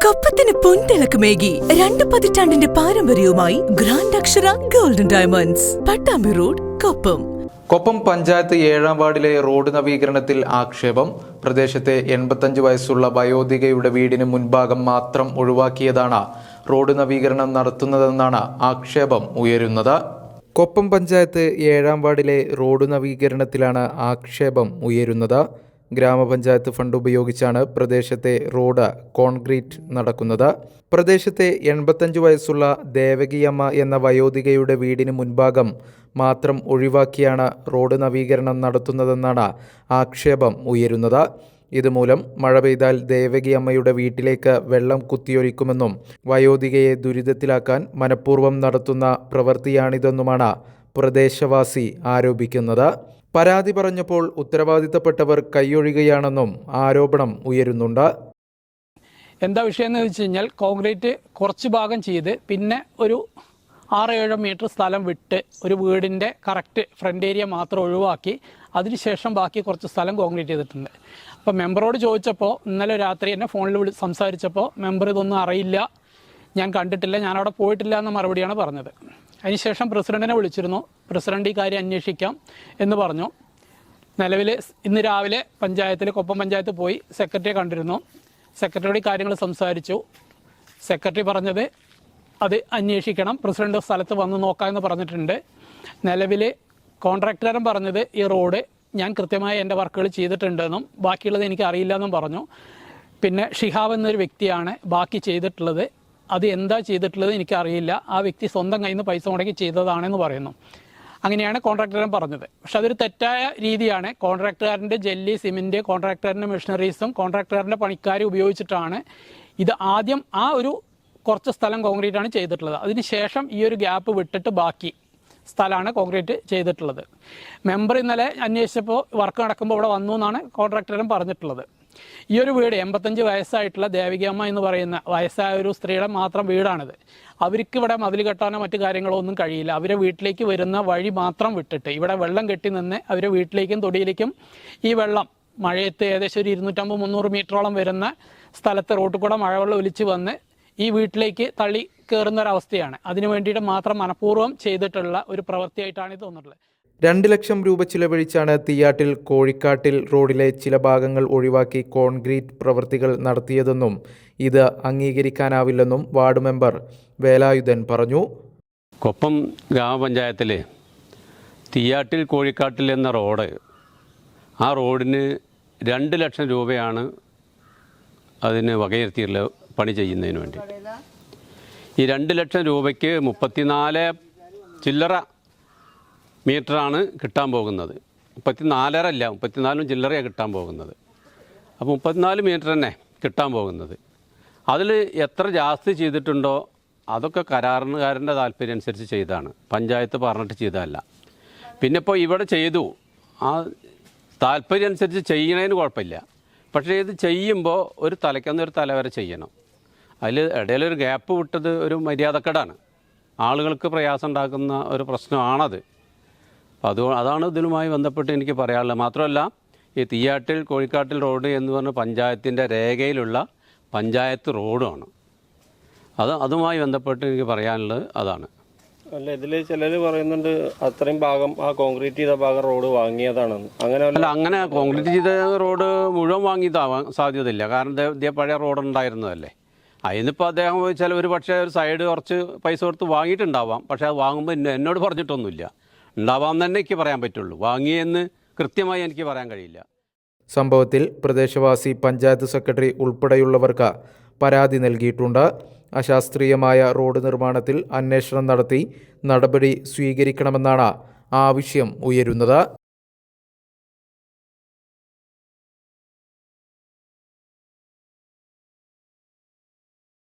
കൊപ്പത്തിന് പൊൻതിളക്കമേകി 2 പതിറ്റാണ്ടിന്റെ പാരമ്പര്യവുമായി ഗ്രാൻഡ് അക്ഷര golden diamonds, Pattambi road, Koppam. Koppam panchayat 7-ാം വാർഡിലെ റോഡ് നവീകരണത്തിൽ ആക്ഷേപം. പ്രദേശത്തെ 85 വയസ്സുള്ള വയോധികയുടെ വീടിന് മുൻഭാഗം മാത്രം ഒഴിവാക്കിയതാണ് റോഡ് നവീകരണം നടത്തുന്നതെന്നാണ് ആക്ഷേപം ഉയരുന്നത്. കൊപ്പം പഞ്ചായത്ത് 7-ാം വാർഡിലെ റോഡ് നവീകരണത്തിലാണ് ആക്ഷേപം ഉയരുന്നത്. ഗ്രാമപഞ്ചായത്ത് ഫണ്ട് ഉപയോഗിച്ചാണ് പ്രദേശത്തെ റോഡ് കോൺക്രീറ്റ് നടക്കുന്നത്. പ്രദേശത്തെ 85 വയസ്സുള്ള ദേവകിയമ്മ എന്ന വയോധികയുടെ വീടിന് മുൻഭാഗം മാത്രം ഒഴിവാക്കിയാണ് റോഡ് നവീകരണം നടത്തുന്നതെന്നാണ് ആക്ഷേപം ഉയരുന്നത്. ഇതുമൂലം മഴ പെയ്താൽ ദേവകിയമ്മയുടെ വീട്ടിലേക്ക് വെള്ളം കുത്തിയൊലിക്കുമെന്നും വയോധികയെ ദുരിതത്തിലാക്കാൻ മനഃപൂർവ്വം നടത്തുന്ന പ്രവൃത്തിയാണിതെന്നുമാണ് പ്രദേശവാസി ആരോപിക്കുന്നത്. പരാതി പറഞ്ഞപ്പോൾ ഉത്തരവാദിത്തപ്പെട്ടവർ കൈയൊഴിയുകയാണെന്നും ആരോപണം ഉയരുന്നുണ്ട്. എന്താ വിഷയം എന്ന് വെച്ച് കഴിഞ്ഞാൽ, കോൺക്രീറ്റ് കുറച്ച് ഭാഗം ചെയ്ത് പിന്നെ ഒരു 6-7 മീറ്റർ സ്ഥലം വിട്ട് ഒരു വീടിൻ്റെ കറക്റ്റ് ഫ്രണ്ട് ഏരിയ മാത്രം ഒഴിവാക്കി അതിനുശേഷം ബാക്കി കുറച്ച് സ്ഥലം കോൺക്രീറ്റ് ചെയ്തിട്ടുണ്ട്. അപ്പോൾ മെമ്പറോട് ചോദിച്ചപ്പോൾ, ഇന്നലെ രാത്രി എന്നെ ഫോണിൽ സംസാരിച്ചപ്പോൾ മെമ്പർ ഇതൊന്നും അറിയില്ല, ഞാൻ കണ്ടിട്ടില്ല, ഞാനവിടെ പോയിട്ടില്ല എന്ന മറുപടിയാണ് പറഞ്ഞത്. അതിനുശേഷം പ്രസിഡന്റിനെ വിളിച്ചിരുന്നു. പ്രസിഡന്റ് ഈ കാര്യം അന്വേഷിക്കാം എന്ന് പറഞ്ഞു. നിലവിൽ ഇന്ന് രാവിലെ കൊപ്പം പഞ്ചായത്ത് പോയി സെക്രട്ടറിയെ കണ്ടിരുന്നു. സെക്രട്ടറിയോട് കാര്യങ്ങൾ സംസാരിച്ചു. സെക്രട്ടറി പറഞ്ഞത് അത് അന്വേഷിക്കണം, പ്രസിഡന്റ് സ്ഥലത്ത് വന്ന് നോക്കാമെന്ന് പറഞ്ഞിട്ടുണ്ട്. നിലവിൽ കോൺട്രാക്ടറും പറഞ്ഞത് ഈ റോഡ് ഞാൻ കൃത്യമായി എൻ്റെ വർക്കുകൾ ചെയ്തിട്ടുണ്ടെന്നും ബാക്കിയുള്ളത് എനിക്ക് അറിയില്ല എന്നും പറഞ്ഞു. പിന്നെ ഷിഹാബ് എന്നൊരു വ്യക്തിയാണ് ബാക്കി ചെയ്തിട്ടുള്ളത്. അത് എന്താ ചെയ്തിട്ടുള്ളത് എനിക്കറിയില്ല, ആ വ്യക്തി സ്വന്തം കയ്യിൽ നിന്ന് പൈസ മുടക്കി ചെയ്തതാണെന്ന് പറയുന്നു. അങ്ങനെയാണ് കോൺട്രാക്ടറും പറഞ്ഞത്. പക്ഷെ അതൊരു തെറ്റായ രീതിയാണ്. കോൺട്രാക്ടറിൻ്റെ ജെല്ലി, സിമെൻറ്റ്, കോൺട്രാക്ടറിൻ്റെ മെഷീനറീസും കോൺട്രാക്ടറിൻ്റെ പണിക്കാരും ഉപയോഗിച്ചിട്ടാണ് ഇത് ആദ്യം ആ ഒരു കുറച്ച് സ്ഥലം കോൺക്രീറ്റാണ് ചെയ്തിട്ടുള്ളത്. അതിനുശേഷം ഈ ഒരു ഗ്യാപ്പ് വിട്ടിട്ട് ബാക്കി സ്ഥലമാണ് കോൺക്രീറ്റ് ചെയ്തിട്ടുള്ളത്. മെമ്പർ ഇന്നലെ അന്വേഷിച്ചപ്പോൾ വർക്ക് നടക്കുമ്പോൾ ഇവിടെ വന്നു എന്നാണ് കോൺട്രാക്ടറും പറഞ്ഞിട്ടുള്ളത്. ഈ ഒരു വീട് 85 വയസ്സായിട്ടുള്ള ദേവികമ്മ എന്ന് പറയുന്ന വയസ്സായ ഒരു സ്ത്രീയുടെ മാത്രം വീടാണിത്. അവർക്ക് ഇവിടെ മതിൽ കെട്ടാനോ മറ്റു കാര്യങ്ങളോ ഒന്നും കഴിയില്ല. അവരെ വീട്ടിലേക്ക് വരുന്ന വഴി മാത്രം വിട്ടിട്ട് ഇവിടെ വെള്ളം കെട്ടി നിന്ന് അവരെ വീട്ടിലേക്കും തൊടിയിലേക്കും ഈ വെള്ളം മഴയത്ത് ഏകദേശം ഒരു 250-300 മീറ്ററോളം വരുന്ന സ്ഥലത്ത് റോട്ടിൽ കൂടെ മഴവെള്ളം ഒലിച്ച് വന്ന് ഈ വീട്ടിലേക്ക് തള്ളി കയറുന്ന ഒരവസ്ഥയാണ്. അതിനു വേണ്ടിയിട്ട് മാത്രം മനഃപൂർവ്വം ചെയ്തിട്ടുള്ള ഒരു പ്രവൃത്തിയായിട്ടാണ് ഇത് തോന്നുന്നത്. 2 ലക്ഷം രൂപ ചിലവഴിച്ചാണ് തീയാട്ടിൽ കോഴിക്കാട്ടിൽ റോഡിലെ ചില ഭാഗങ്ങൾ ഒഴിവാക്കി കോൺക്രീറ്റ് പ്രവൃത്തികൾ നടത്തിയതെന്നും ഇത് അംഗീകരിക്കാനാവില്ലെന്നും വാർഡ് മെമ്പർ വേലായുധൻ പറഞ്ഞു. കൊപ്പം ഗ്രാമപഞ്ചായത്തിൽ തീയാട്ടിൽ കോഴിക്കാട്ടിൽ എന്ന റോഡ്, ആ റോഡിന് 2 ലക്ഷം രൂപയാണ് അതിന് വകയിരുത്തിയുള്ള പണി ചെയ്യുന്നതിന് വേണ്ടി. ഈ 2 ലക്ഷം രൂപയ്ക്ക് 34 ചില്ലറ മീറ്ററാണ് കിട്ടാൻ പോകുന്നത്. 34 അല്ല, 34 ചില്ലറയാണ് കിട്ടാൻ പോകുന്നത്. അപ്പോൾ 34 മീറ്റർ തന്നെ കിട്ടാൻ പോകുന്നത്. അതിൽ എത്ര ജാസ്തി ചെയ്തിട്ടുണ്ടോ അതൊക്കെ കരാറുകാരൻ്റെ താല്പര്യം അനുസരിച്ച് ചെയ്താണ്, പഞ്ചായത്ത് പറഞ്ഞിട്ട് ചെയ്തതല്ല. പിന്നെ ഇപ്പോൾ ഇവിടെ ചെയ്തു, ആ താല്പര്യം അനുസരിച്ച് ചെയ്യുന്നതിന് കുഴപ്പമില്ല. പക്ഷേ ഇത് ചെയ്യുമ്പോൾ ഒരു തലയ്ക്കൊന്നൊരു തല വരെ ചെയ്യണം. അതിൽ ഇടയിലൊരു ഗ്യാപ്പ് വിട്ടത് ഒരു മര്യാദക്കേടാണ്, ആളുകൾക്ക് പ്രയാസം ഉണ്ടാക്കുന്ന ഒരു പ്രശ്നമാണത്. അപ്പോൾ അതാണ് ഇതിലുമായി ബന്ധപ്പെട്ട് എനിക്ക് പറയാനുള്ളത്. മാത്രമല്ല, ഈ തീയാട്ടിൽ കോഴിക്കാട്ടിൽ റോഡ് എന്ന് പറഞ്ഞ പഞ്ചായത്തിൻ്റെ രേഖയിലുള്ള പഞ്ചായത്ത് റോഡുമാണ്. അതുമായി ബന്ധപ്പെട്ട് എനിക്ക് പറയാനുള്ളത് അതാണ്. അല്ല, ഇതിൽ ചിലർ പറയുന്നുണ്ട് അത്രയും ഭാഗം, ആ കോൺക്രീറ്റ് ചെയ്ത ഭാഗം റോഡ് വാങ്ങിയതാണെന്ന്. അങ്ങനെ കോൺക്രീറ്റ് ചെയ്ത റോഡ് മുഴുവൻ വാങ്ങിയതാവാൻ സാധ്യതയില്ല. കാരണം ഇതേ പഴയ റോഡ് ഉണ്ടായിരുന്നതല്ലേ. അതിനിപ്പോൾ അദ്ദേഹം ചോദിച്ചാൽ ഒരു പക്ഷേ ഒരു സൈഡ് കുറച്ച് പൈസ കൊടുത്ത് വാങ്ങിയിട്ടുണ്ടാവാം. പക്ഷേ അത് വാങ്ങുമ്പോൾ എന്നോട് പറഞ്ഞിട്ടൊന്നുമില്ല. ഉണ്ടാവാൻ തന്നെ എനിക്ക് പറയാൻ പറ്റുള്ളൂ, വാങ്ങിയെന്ന് കൃത്യമായി എനിക്ക് പറയാൻ കഴിയില്ല. സംഭവത്തിൽ പ്രദേശവാസി പഞ്ചായത്ത് സെക്രട്ടറി ഉൾപ്പെടെയുള്ളവർക്ക് പരാതി നൽകിയിട്ടുണ്ട്. അശാസ്ത്രീയമായ റോഡ് നിർമ്മാണത്തിൽ അന്വേഷണം നടത്തി നടപടി സ്വീകരിക്കണമെന്നാണ് ആവശ്യം ഉയരുന്നത്.